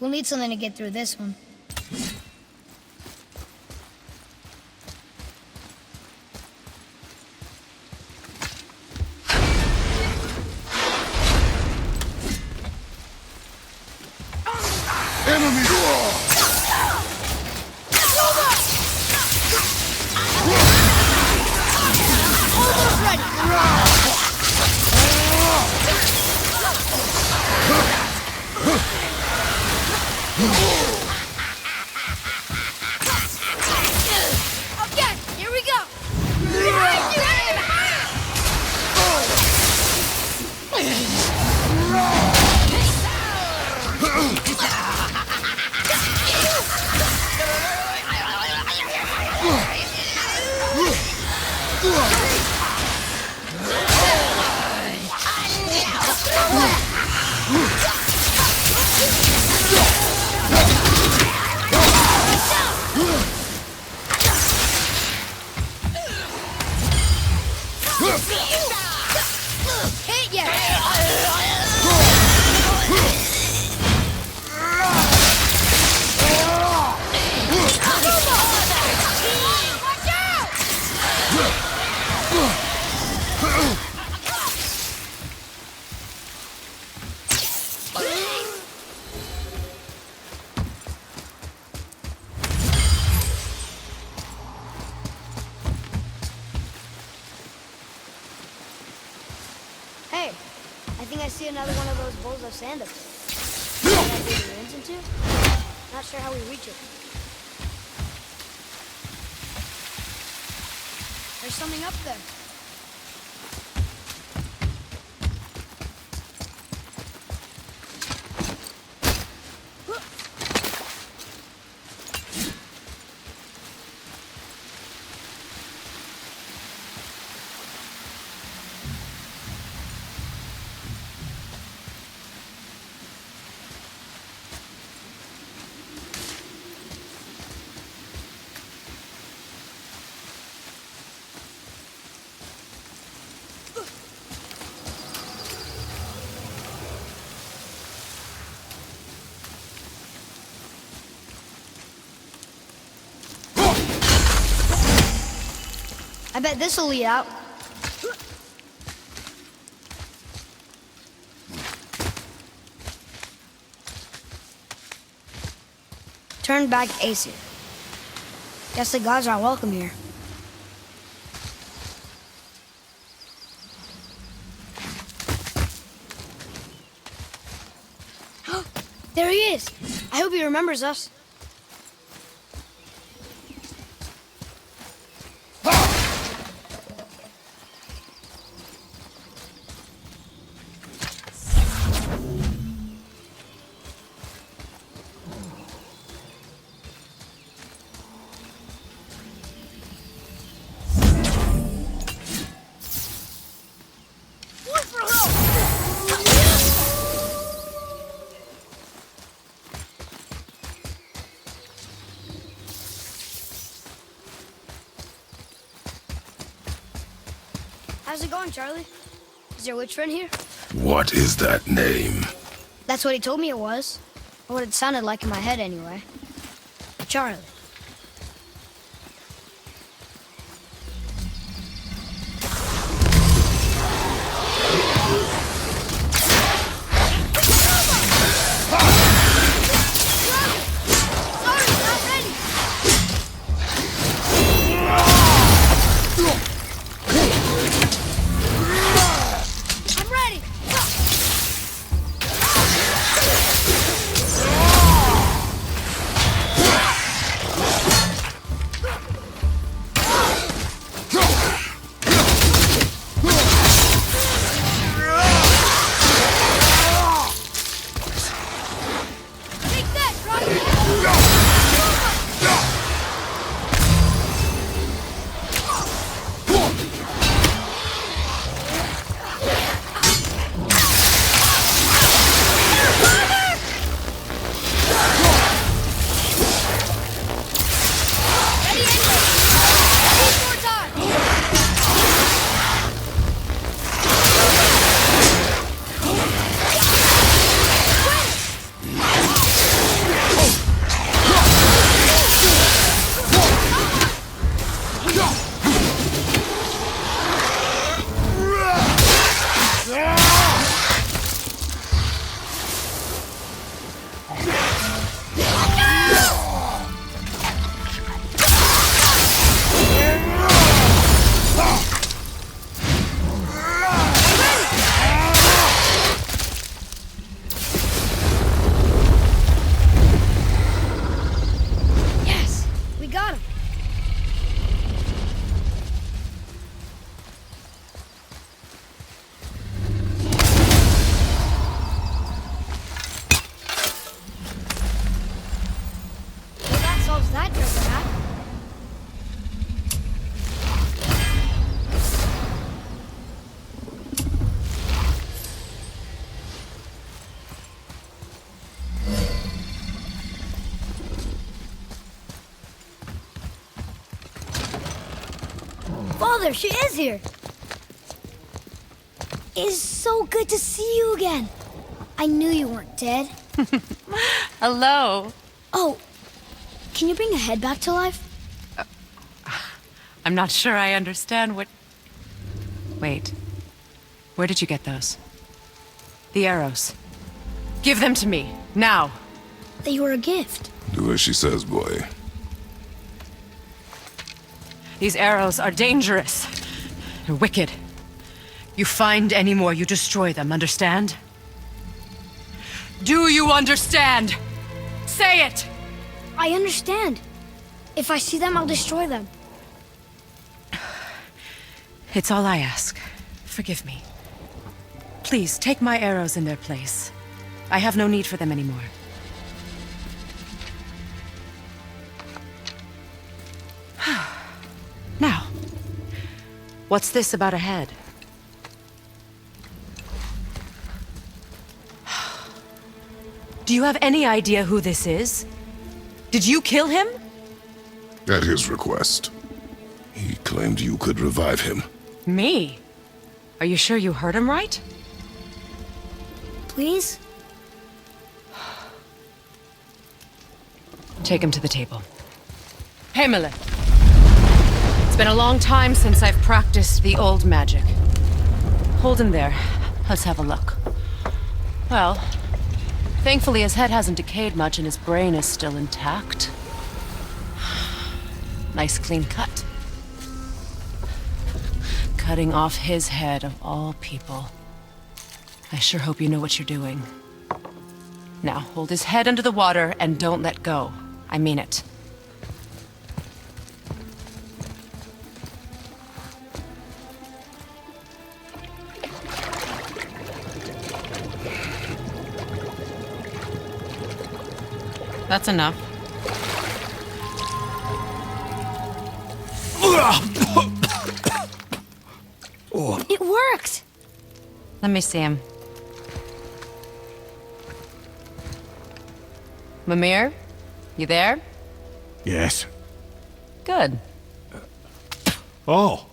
We'll need something to get through this one. Enemy! Almost ready! Okay, here we go! Hit ya! Watch out! Hey, I think I see another one of those bowls of sand up there. Can I do the ruins into? Not sure how we reach it. There's something up there. I bet this'll lead out. Turn back Asus. Guess the gods aren't welcome here. There he is! I hope he remembers us. How's it going, Charlie? Is your witch friend here? What is that name? That's what he told me it was. Or what it sounded like in my head, anyway. Charlie. that treasure map. Father, she is here. It is so good to see you again. I knew you weren't dead. Hello. Oh, can you bring a head back to life? I'm not sure I understand what... Wait. Where did you get those? The arrows. Give them to me, now. They were a gift. Do as she says, boy. These arrows are dangerous. They're wicked. You find any more, you destroy them, understand? Do you understand? Say it! I understand. If I see them, I'll destroy them. It's all I ask. Forgive me. Please, take my arrows in their place. I have no need for them anymore. Now, what's this about a head? Do you have any idea who this is? Did you kill him? At his request. He claimed you could revive him. Me? Are you sure you heard him right? Please? Take him to the table. PCle. It's been a long time since I've practiced the old magic. Hold him there. Let's have a look. Well, thankfully his head hasn't decayed much and his brain is still intact. Nice clean cut. Cutting off his head of all people. I sure hope you know what you're doing. Now, hold his head under the water and don't let go. I mean it. That's enough. It worked! Let me see him. MIMIR? You there? Yes. Good. Oh.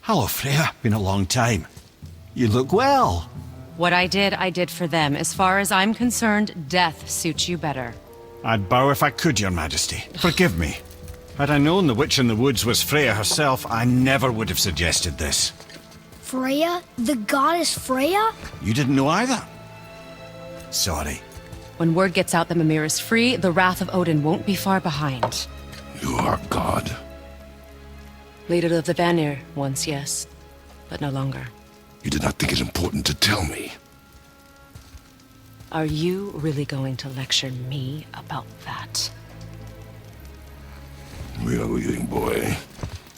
Hello, Freya. Been a long time. You look well. What I did for them. As far as I'm concerned, death suits you better. I'd bow if I could, Your Majesty. Forgive me. Had I known the witch in the woods was Freya herself, I never would have suggested this. Freya? The goddess Freya? You didn't know either? Sorry. When word gets out that MIMIR is free, the wrath of Odin won't be far behind. You are God. Leader of the Vanir, once, yes. But no longer. You did not think it important to tell me. Are you really going to lecture me about that? We are leaving, boy.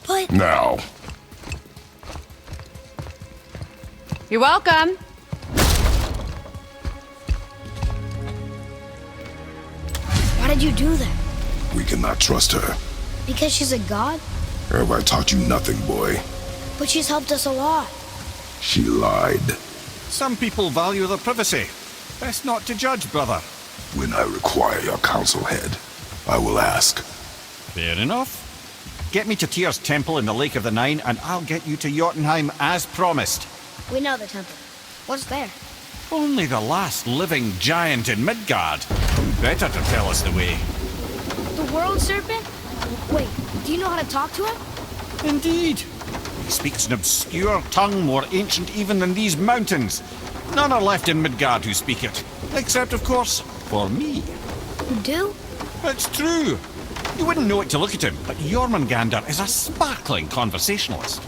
But... Now. You're welcome. Why did you do that? We cannot trust her. Because she's a god? Have I taught you nothing, boy? But she's helped us a lot. She lied. Some people value their privacy. Best not to judge, brother. When I require your council head, I will ask. Fair enough. Get me to Tyr's temple in the Lake of the Nine, and I'll get you to Jotunheim as promised. We know the temple. What's there? Only the last living giant in Midgard. Who better to tell us the way? The world serpent? Wait, do you know how to talk to him? Indeed. He speaks an obscure tongue more ancient even than these mountains. None are left in Midgard who speak it. Except, of course, for me. You do? It's true. You wouldn't know it to look at him, but Jormungandr is a sparkling conversationalist.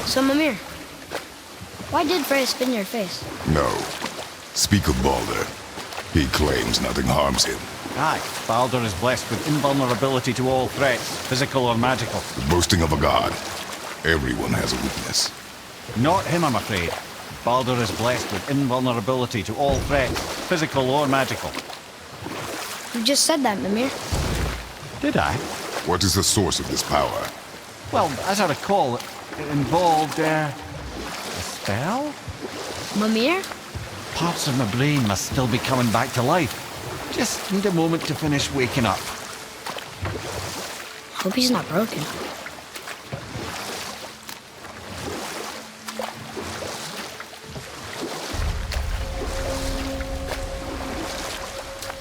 So, Mimir, why did Freya spit in your face? No. Speak of Baldur. He claims nothing harms him. Aye, Baldur is blessed with invulnerability to all threats, physical or magical. The boasting of a god. Everyone has a weakness. Not him, I'm afraid. Baldur is blessed with invulnerability to all threats, physical or magical. You just said that, Mimir. Did I? What is the source of this power? Well, as I recall, it involved, a spell? Mimir? Parts of my brain must still be coming back to life. Just need a moment to finish waking up. Hope he's not broken.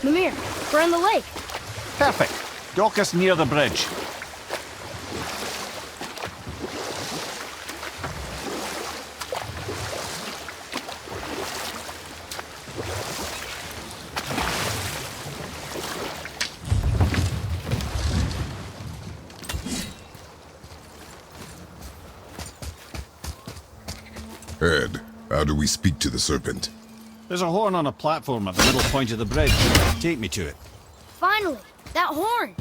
Mimir, we're in the lake. Perfect. Dock us near the bridge. Ed, how do we speak to the serpent? There's a horn on a platform at the middle point of the bridge. Take me to it. Finally, that horn.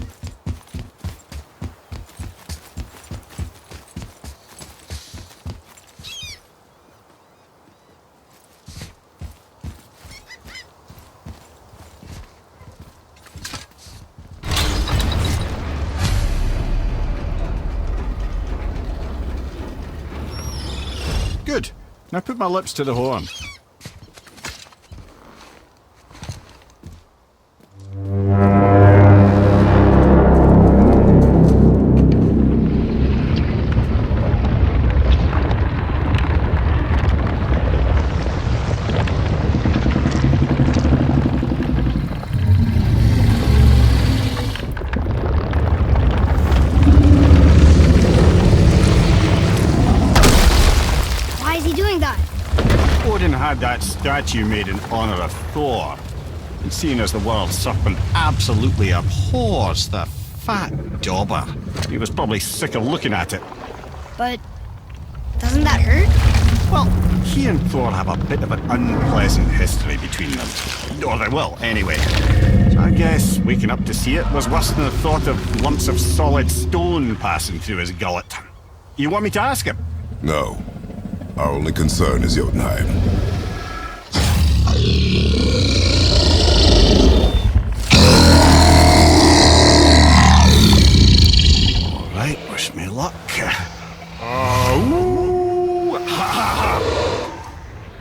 Good. Now put my lips to the horn. Why is he doing that? Odin had that statue made in honor of Thor. And seeing as the world serpent absolutely abhors the fat dauber, he was probably sick of looking at it. But doesn't that hurt? Well, he and Thor have a bit of an unpleasant history between them. Or they will, anyway. So I guess waking up to see it was worse than the thought of lumps of solid stone passing through his gullet. You want me to ask him? No. Our only concern is Jotunheim. All right, wish me luck. Oh, ha ha ha!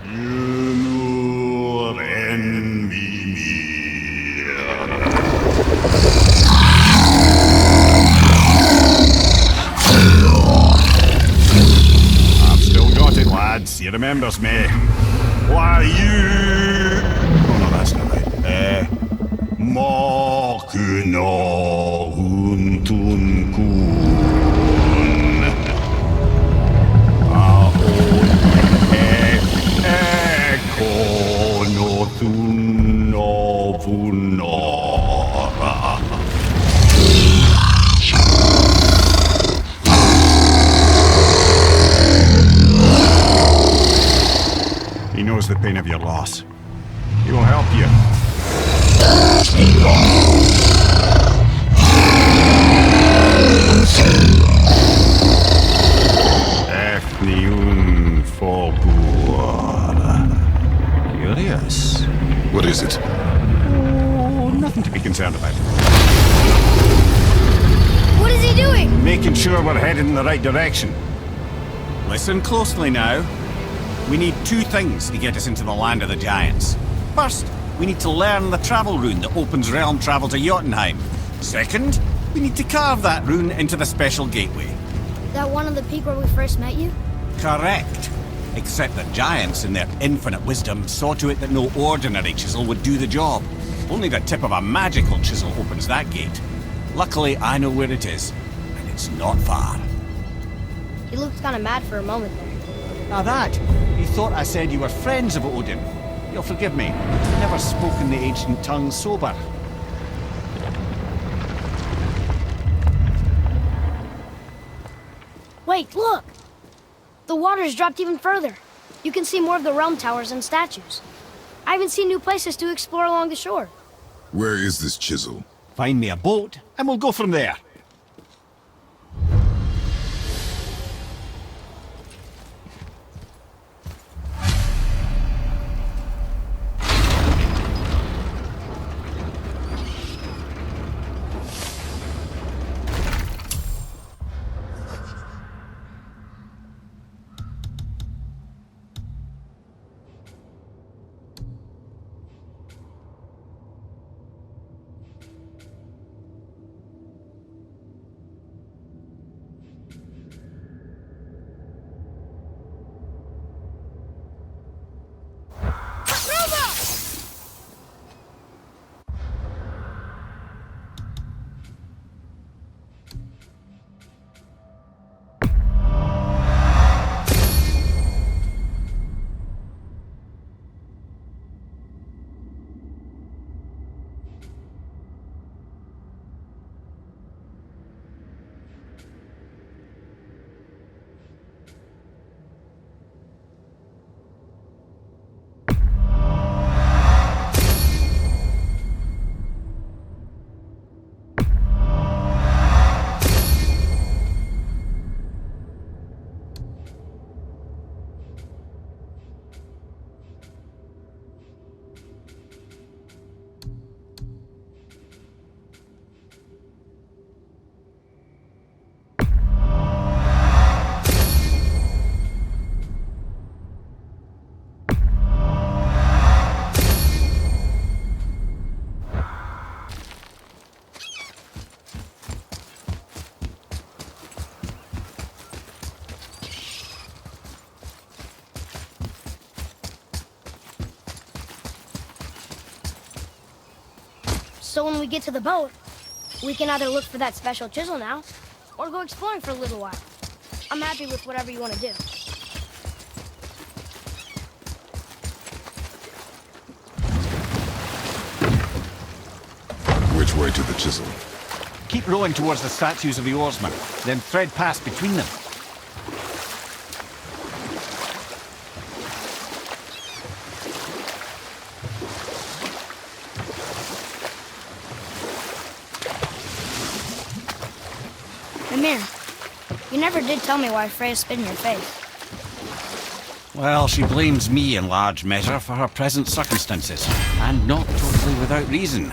Your I've still got it, lads. He remembers me. Why you? Oh no, that's not right. Makuna huntun kun. Ekonothun novunora. He knows the pain of your loss. He will help you. Ethniun Fogur. Curious. What is it? Oh, nothing to be concerned about. What is he doing? Making sure we're headed in the right direction. Listen closely now. We need two things to get us into the land of the giants. First, we need to learn the travel rune that opens realm travel to Jotunheim. Second, we need to carve that rune into the special gateway. That one on the peak where we first met you? Correct. Except that giants, in their infinite wisdom, saw to it that no ordinary chisel would do the job. Only the tip of a magical chisel opens that gate. Luckily, I know where it is, and it's not far. He looked kind of mad for a moment there. Now that, you thought I said you were friends of Odin. You'll forgive me. I've never spoken the ancient tongue sober. Wait, look! The water's dropped even further. You can see more of the realm towers and statues. I even see new places to explore along the shore. Where is this chisel? Find me a boat, and we'll go from there. So when we get to the boat, we can either look for that special chisel now, or go exploring for a little while. I'm happy with whatever you want to do. Which way to the chisel? Keep rowing towards the statues of the oarsmen, then thread past between them. MIMIR, you never did tell me why Freya spit in your face. Well, she blames me in large measure for her present circumstances, and not totally without reason.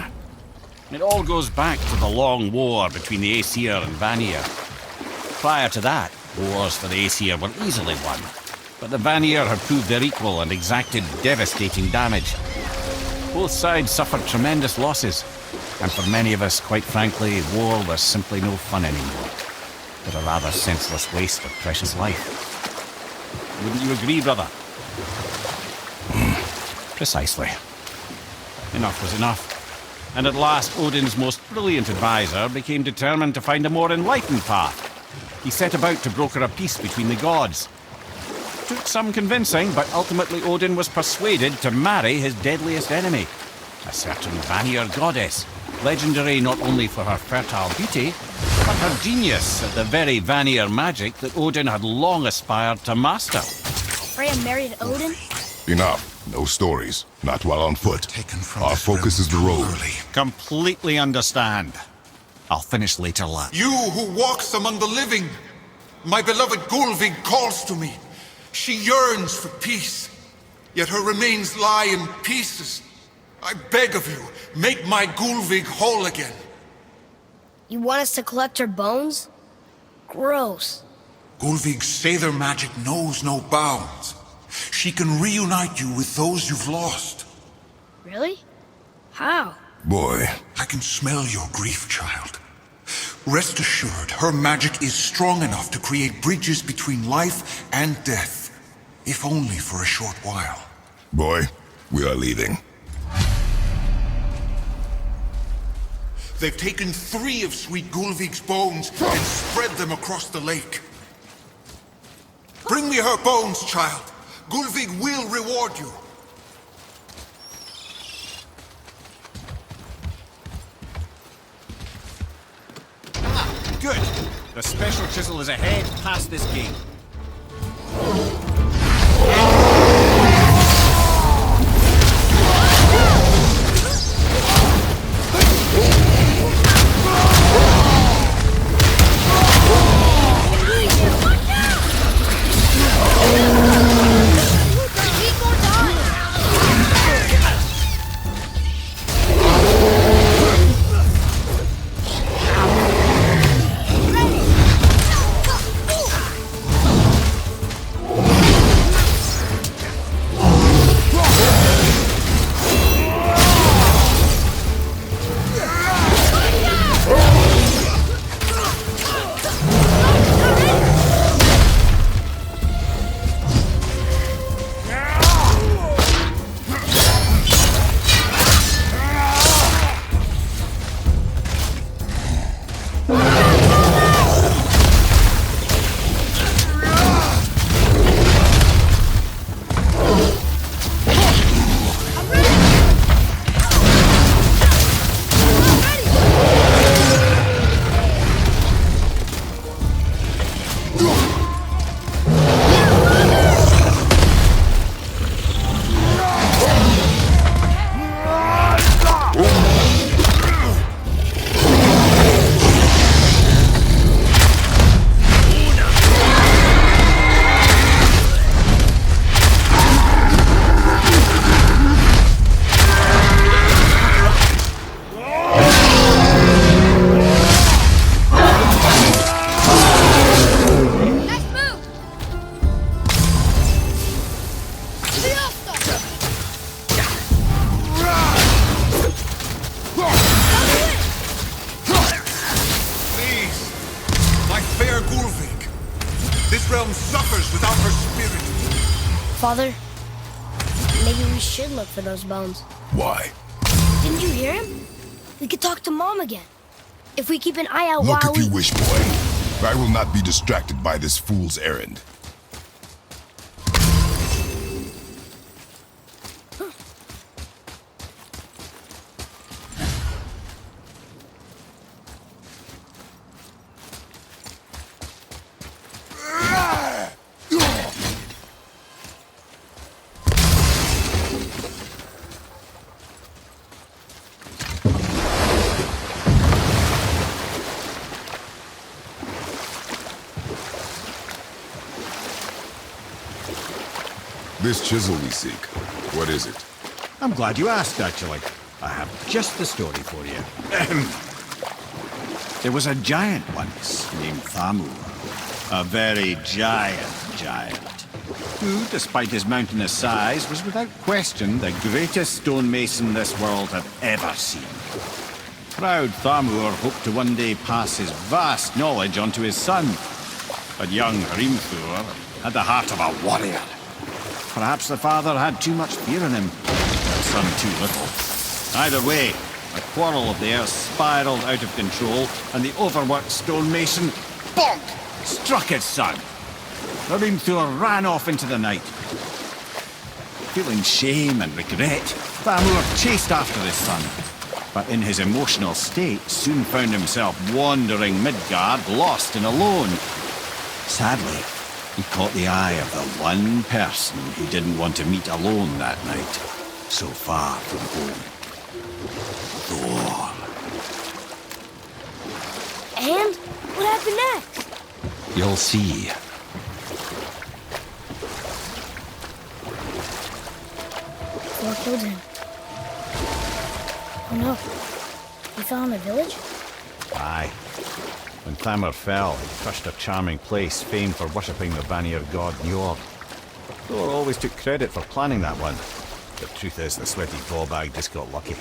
It all goes back to the long war between the Aesir and Vanir. Prior to that, wars for the Aesir were easily won, but the Vanir had proved their equal and exacted devastating damage. Both sides suffered tremendous losses, and for many of us, quite frankly, war was simply no fun anymore, but a rather senseless waste of precious life. Wouldn't you agree, brother? Precisely. Enough was enough. And at last, Odin's most brilliant advisor became determined to find a more enlightened path. He set about to broker a peace between the gods. Took some convincing, but ultimately Odin was persuaded to marry his deadliest enemy, a certain Vanir goddess, legendary not only for her fertile beauty, but her genius at the very Vanir magic that Odin had long aspired to master. Freya married Odin? Enough. No stories. Not while on foot. Taken from Our this focus is the realm road. too early. Completely understand. I'll finish later, lad. You who walks among the living, my beloved Gulvig calls to me. She yearns for peace, yet her remains lie in pieces. I beg of you, make my Gulvig whole again. You want us to collect her bones? Gross. Gulvig's Sather magic knows no bounds. She can reunite you with those you've lost. Really? How? Boy, I can smell your grief, child. Rest assured, her magic is strong enough to create bridges between life and death, if only for a short while. boy, we are leaving. They've taken 3 of sweet Gulvig's bones and spread them across the lake. Bring me her bones, child. Gulvig will reward you. Good. The special chisel is ahead past this gate. realm suffers without her spirit. Father, maybe we should look for those bones. Why? Didn't you hear him? We could talk to Mom again. If we keep an eye out Look while if you wish, boy. I will not be distracted by this fool's errand. This chisel we seek, what is it? I'm glad you asked, actually. I have just the story for you. There was a giant once named Thamur. A very giant, who, despite his mountainous size, was without question the greatest stonemason this world had ever seen. Proud Thamur hoped to one day pass his vast knowledge on to his son. But young Hrimthur had the heart of a warrior. Perhaps the father had too much fear in him, the son too little. Either way, a quarrel of theirs spiraled out of control, and the overworked stonemason, bonk, struck his son. Hrimthur ran off into the night. Feeling shame and regret, Thamur chased after his son, but in his emotional state soon found himself wandering Midgard, lost and alone. Sadly, he caught the eye of the one person he didn't want to meet alone that night, so far from home. Thor. And what happened next? You'll see. Thor killed him. Oh no. He fell in the village? Aye. When Thamur fell, he crushed a charming place famed for worshipping the Vanir god Njord. Thor always took credit for planning that one. The truth is, the sweaty ballbag just got lucky.